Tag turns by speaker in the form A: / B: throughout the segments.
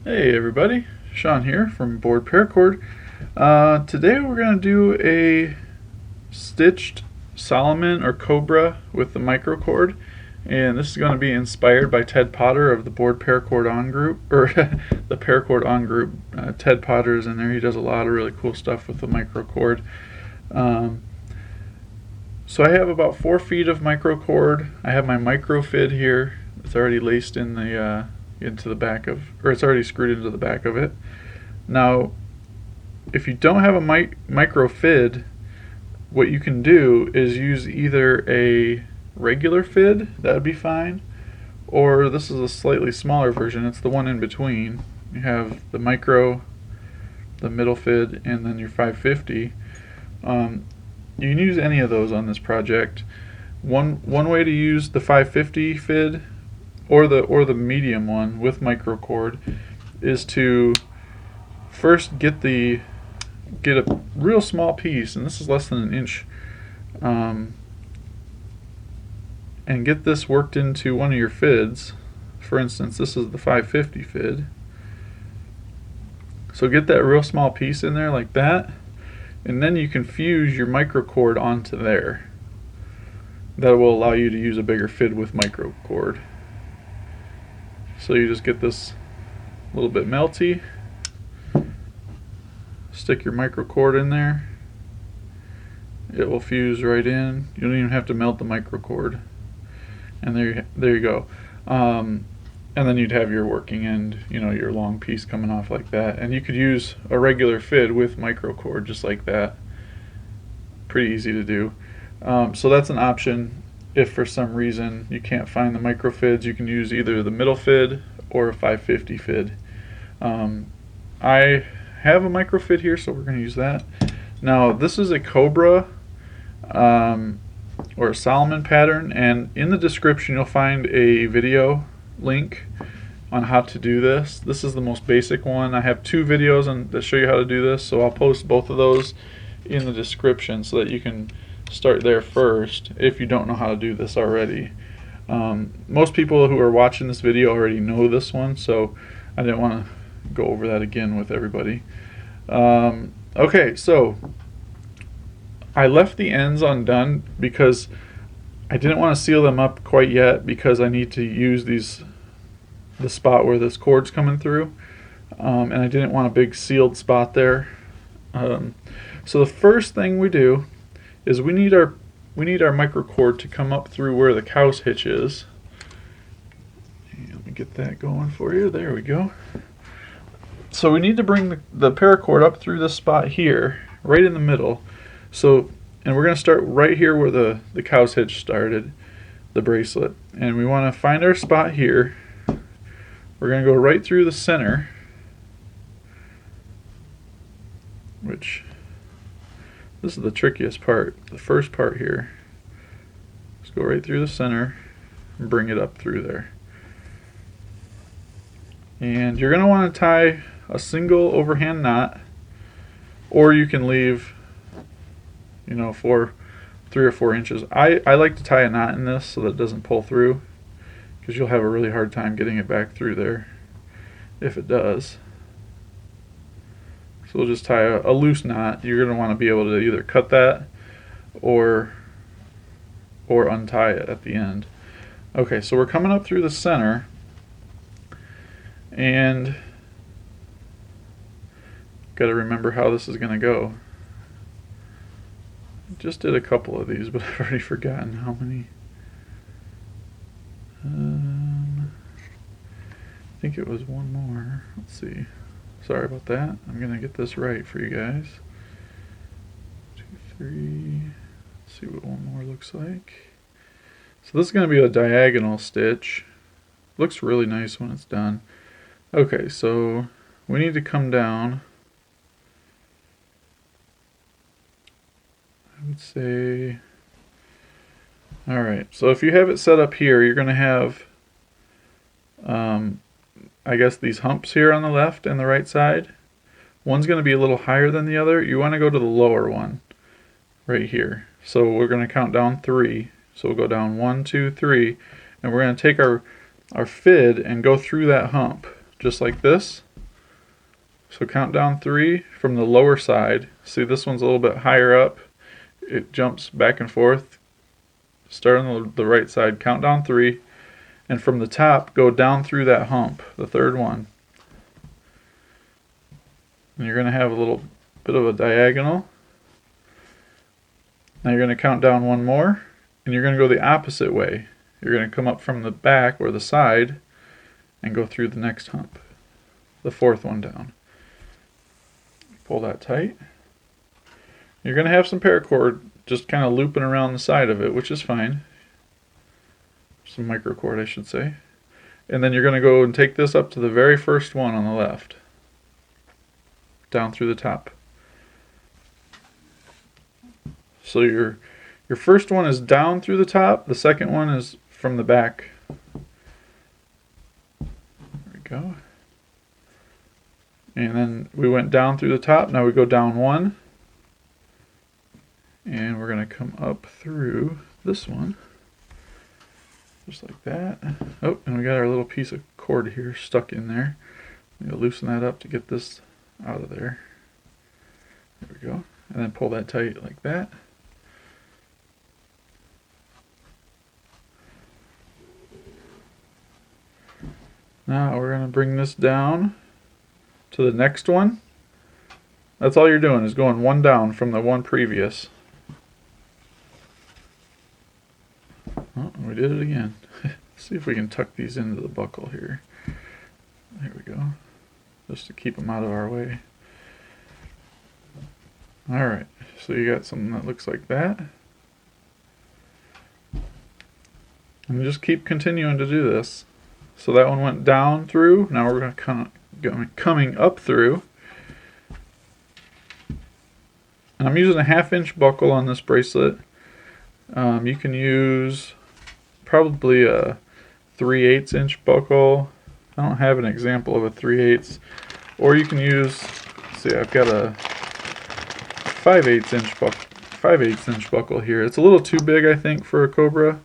A: Hey everybody, Sean here from BoredParacord. Today we're going to do a stitched Solomon or Cobra with the microcord, and this is going to be inspired by Ted Potter of the BoredParacord On group, or the Paracord On group. Ted Potter is in there. He does a lot of really cool stuff with the microcord. Um, so I have about 4 feet of microcord. I have my microfid here. It's already laced in the into the back of, or it's already screwed into the back of it. Now, if you don't have a microfid, what you can do is use either a regular fid, that would be fine, or this is a slightly smaller version. It's the one in between. You have the micro, the middle fid, and then your 550. You can use any of those on this project. One way to use the 550 fid or the medium one with microcord is to first get a real small piece, and this is less than an inch, and get this worked into one of your fids. For instance, this is the 550 fid. So get that real small piece in there like that, and then you can fuse your microcord onto there. That will allow you to use a bigger fid with microcord. So you just get this a little bit melty, stick your microcord in there, it will fuse right in. You don't even have to melt the microcord, and there you go. And then you'd have your working end, your long piece coming off like that. And you could use a regular fid with microcord just like that. Pretty easy to do. So that's an option. If for some reason you can't find the microfids, you can use either the middle fid or a 550 fid. I have a microfid here, so we're going to use that. Now this is a Cobra or a Solomon pattern, and in the description you'll find a video link on how to do this. This is the most basic one. I have 2 videos that show you how to do this, so I'll post both of those in the description so that you can start there first if you don't know how to do this already. Most people who are watching this video already know this one, so I didn't want to go over that again with everybody. Okay, so I left the ends undone because I didn't want to seal them up quite yet, because I need to use the spot where this cord's coming through, and I didn't want a big sealed spot there. So the first thing we do is we need our microcord to come up through where the cow's hitch is. Let me get that going for you. There we go. So we need to bring the paracord up through this spot here, right in the middle. And we're going to start right here where the cow's hitch started, the bracelet. And we want to find our spot here. We're going to go right through the center, which this is the trickiest part, the first part here. Just go right through the center and bring it up through there. And you're going to want to tie a single overhand knot, or you can leave 3 or 4 inches. I like to tie a knot in this so that it doesn't pull through, because you'll have a really hard time getting it back through there if it does. So we'll just tie a loose knot. You're going to want to be able to either cut that or untie it at the end. Okay, so we're coming up through the center, and got to remember how this is going to go. I just did a couple of these, but I've already forgotten how many. I think it was one more. Let's see. Sorry about that. I'm going to get this right for you guys. 2, 3. Let's see what one more looks like. So this is going to be a diagonal stitch. Looks really nice when it's done. Okay, so we need to come down. I would say, alright, so if you have it set up here, you're going to have I guess these humps here on the left and the right side. One's going to be a little higher than the other. You want to go to the lower one right here. So we're going to count down 3. So we'll go down 1, 2, 3, and we're going to take our fid and go through that hump just like this. So count down 3 from the lower side. See, this one's a little bit higher up. It jumps back and forth. Start on the right side, count down 3, and from the top, go down through that hump, the third one. And you're going to have a little bit of a diagonal. Now you're going to count down 1 more, and you're going to go the opposite way. You're going to come up from the back or the side and go through the next hump, the fourth one down. Pull that tight. You're going to have some paracord just kind of looping around the side of it, which is fine. Some microcord, I should say. And then you're going to go and take this up to the very first one on the left, down through the top. So your first one is down through the top, the second one is from the back. There we go. And then we went down through the top, now we go down 1. And we're going to come up through this one, just like that. Oh, and we got our little piece of cord here stuck in there. We'll loosen that up to get this out of there. There we go. And then pull that tight like that. Now we're going to bring this down to the next one. That's all you're doing, is going 1 down from the one previous. Oh, we did it again. Let's see if we can tuck these into the buckle here. There we go. Just to keep them out of our way. Alright, so you got something that looks like that. And just keep continuing to do this. So that one went down through. Now we're going to coming up through. And I'm using a 1/2 inch buckle on this bracelet. You can use probably a 3/8 inch buckle. I don't have an example of a 3/8. Or you can use, see, I've got a 5/8 inch buckle here. It's a little too big, I think, for a Cobra.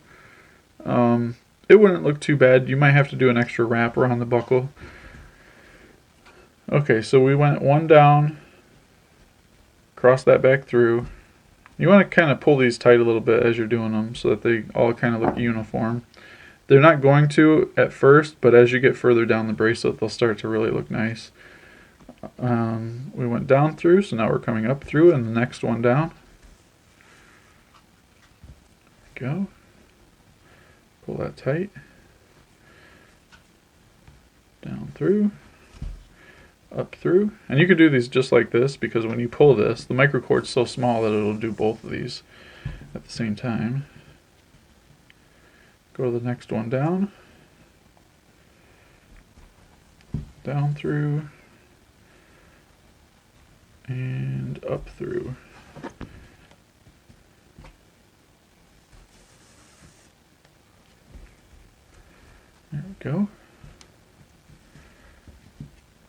A: It wouldn't look too bad. You might have to do an extra wrap around the buckle. Okay, so we went 1 down, cross that back through. You want to kind of pull these tight a little bit as you're doing them so that they all kind of look uniform. They're not going to at first, but as you get further down the bracelet, they'll start to really look nice. We went down through, so now we're coming up through, and the next one down. Go. Pull that tight. Down through. Up through. And you can do these just like this, because when you pull this, the microcord's so small that it'll do both of these at the same time. Go to the next one down. Down through. And up through. There we go.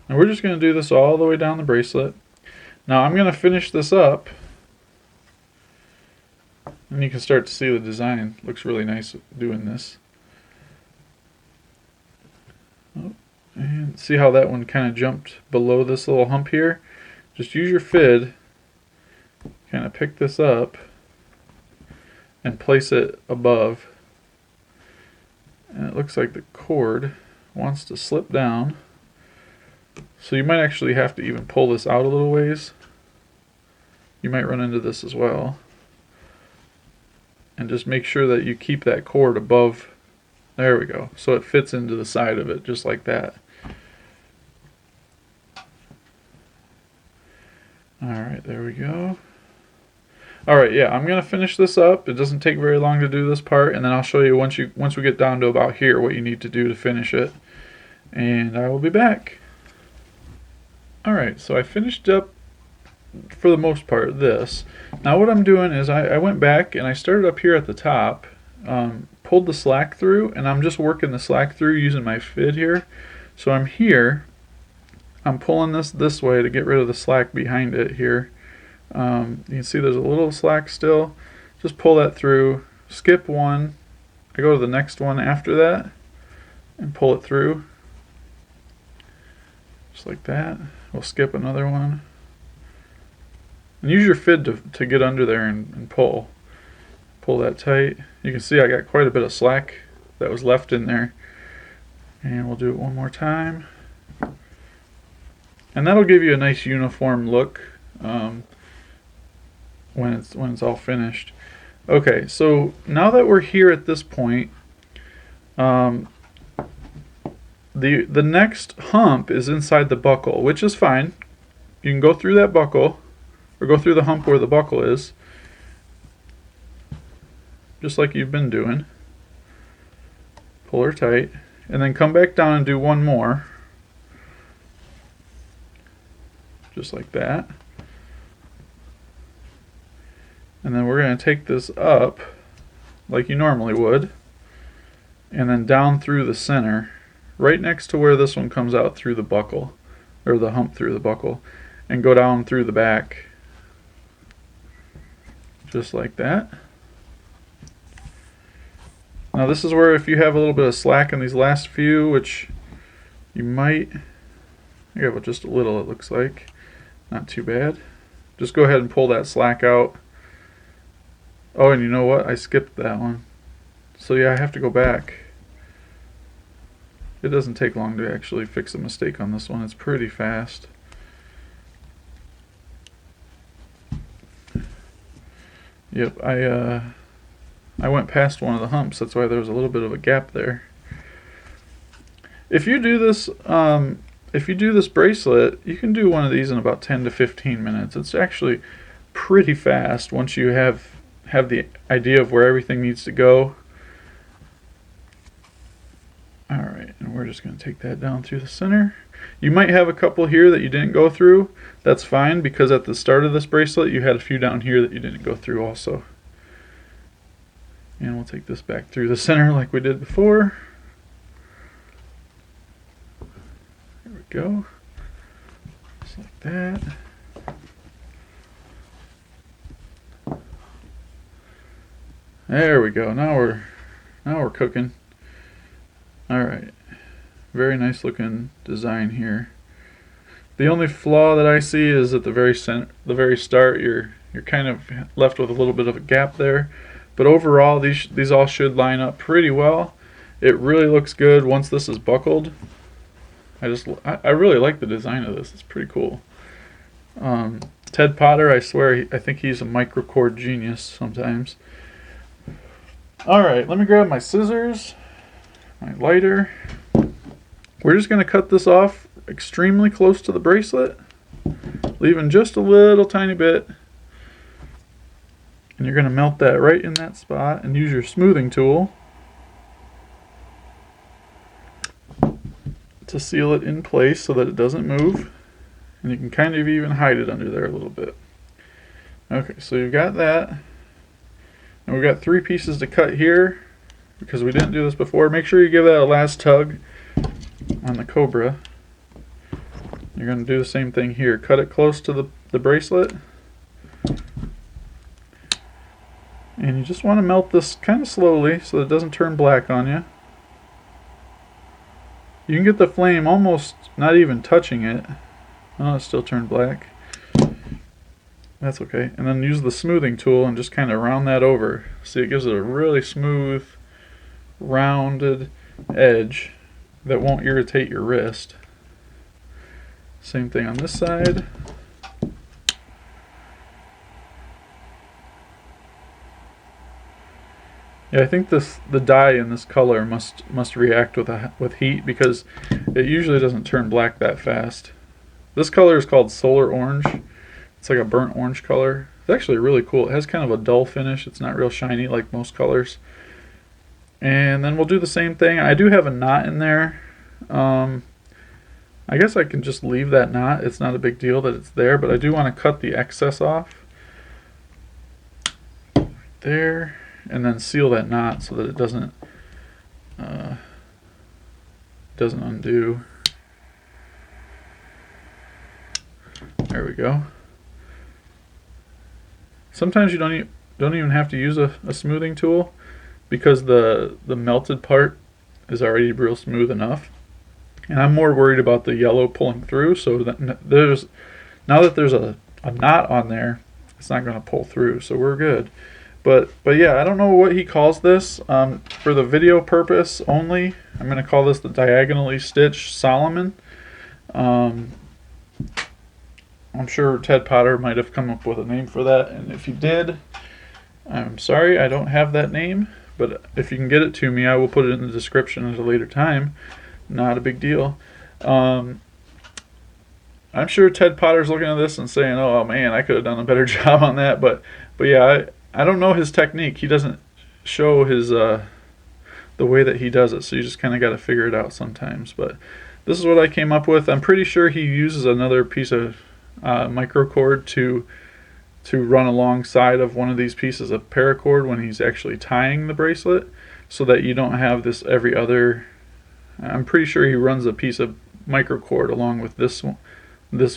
A: And we're just going to do this all the way down the bracelet. Now I'm going to finish this up. And you can start to see the design. Looks really nice doing this. Oh, and see how that one kind of jumped below this little hump here? Just use your fid, kind of pick this up, and place it above. And it looks like the cord wants to slip down. So you might actually have to even pull this out a little ways. You might run into this as well. And just make sure that you keep that cord above. There we go. So it fits into the side of it just like that. Alright, there we go. Alright, yeah, I'm going to finish this up. It doesn't take very long to do this part, and then I'll show you once we get down to about here what you need to do to finish it. And I will be back. Alright, so I finished up, for the most part, this. Now what I'm doing is I went back and I started up here at the top, pulled the slack through, and I'm just working the slack through using my fid here. So I'm here. I'm pulling this way to get rid of the slack behind it here. You can see there's a little slack still. Just pull that through, skip one, I go to the next one after that, and pull it through. Just like that. We'll skip another one. And use your fid to get under there and pull. Pull that tight. You can see I got quite a bit of slack that was left in there. And we'll do it one more time. And that'll give you a nice uniform look when it's all finished. Okay, so now that we're here at this point, the next hump is inside the buckle, which is fine. You can go through that buckle, or go through the hump where the buckle is, just like you've been doing. Pull her tight, and then come back down and do one more, just like that. And then we're going to take this up like you normally would, and then down through the center, right next to where this one comes out through the buckle, or the hump through the buckle, and go down through the back, just like that. Now this is where, if you have a little bit of slack in these last few, which you might, I got just a little, it looks like, not too bad, just go ahead and pull that slack out. Oh, and you know what? I skipped that one. So yeah, I have to go back. It doesn't take long to actually fix a mistake on this one. It's pretty fast. Yep, I went past one of the humps. That's why there was a little bit of a gap there. If you do this bracelet, you can do one of these in about 10 to 15 minutes. It's actually pretty fast once you have the idea of where everything needs to go. Alright, and we're just going to take that down through the center. You might have a couple here that you didn't go through. That's fine, because at the start of this bracelet you had a few down here that you didn't go through also. And we'll take this back through the center like we did before. There we go. Just like that. There we go. Now we're cooking. All right. Very nice looking design here. The only flaw that I see is at the very start. You're kind of left with a little bit of a gap there, but overall these all should line up pretty well. It really looks good once this is buckled. I really like the design of this. It's pretty cool. Ted Potter, I swear, I think he's a microcord genius sometimes. Alright, let me grab my scissors, my lighter. We're just going to cut this off extremely close to the bracelet, leaving just a little tiny bit. And you're going to melt that right in that spot and use your smoothing tool to seal it in place so that it doesn't move. And you can kind of even hide it under there a little bit. Okay, so you've got that. And we've got 3 pieces to cut here because we didn't do this before. Make sure you give that a last tug on the Cobra. You're going to do the same thing here. Cut it close to the bracelet. And you just want to melt this kind of slowly so that it doesn't turn black on you. You can get the flame almost not even touching it. Oh, it still turned black. That's okay. And then use the smoothing tool and just kind of round that over. See, it gives it a really smooth, rounded edge that won't irritate your wrist. Same thing on this side. Yeah, I think the dye in this color must react with heat, because it usually doesn't turn black that fast. This color is called Solar Orange. It's like a burnt orange color. It's actually really cool. It has kind of a dull finish. It's not real shiny like most colors. And then we'll do the same thing. I do have a knot in there. I guess I can just leave that knot. It's not a big deal that it's there, but I do want to cut the excess off. There. And then seal that knot so that it doesn't undo. There we go. Sometimes you don't even have to use a smoothing tool, because the melted part is already real smooth enough. And I'm more worried about the yellow pulling through, so that now that there's a knot on there, it's not going to pull through, so we're good. But yeah, I don't know what he calls this. For the video purpose only, I'm going to call this the diagonally stitched Solomon. Um, I'm sure Ted Potter might have come up with a name for that, and if you did, I'm sorry, I don't have that name, but if you can get it to me, I will put it in the description at a later time. Not a big deal. Um, I'm sure Ted Potter's looking at this and saying, "Oh man, I could have done a better job on that." But yeah, I don't know his technique. He doesn't show his the way that he does it, so you just kind of got to figure it out sometimes. But this is what I came up with. I'm pretty sure he uses another piece of microcord to run alongside of one of these pieces of paracord when he's actually tying the bracelet, so that you don't have this every other. I'm pretty sure he runs a piece of microcord along with this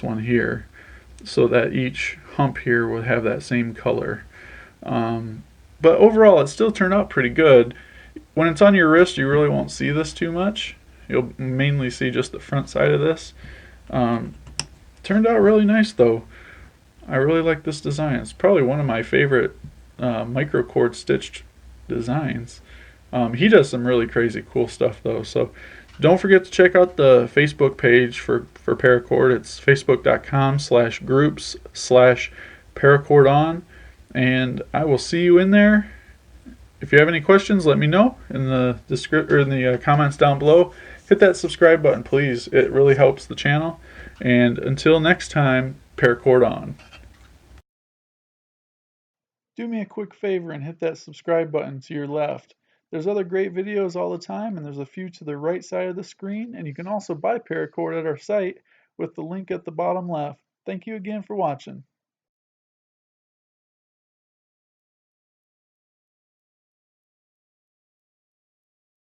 A: one here, so that each hump here would have that same color. But overall, it still turned out pretty good. When it's on your wrist, you really won't see this too much. You'll mainly see just the front side of this. Turned out really nice though. I really like this design. It's probably one of my favorite microcord stitched designs. He does some really crazy cool stuff though. So don't forget to check out the Facebook page for Paracord. It's facebook.com/groups/paracordon. And I will see you in there. If you have any questions, let me know in the comments down below. Hit that subscribe button, please. It really helps the channel. And until next time, Paracord on. Do me a quick favor and hit that subscribe button to your left. There's other great videos all the time, and there's a few to the right side of the screen, and you can also buy Paracord at our site with the link at the bottom left. Thank you again for watching.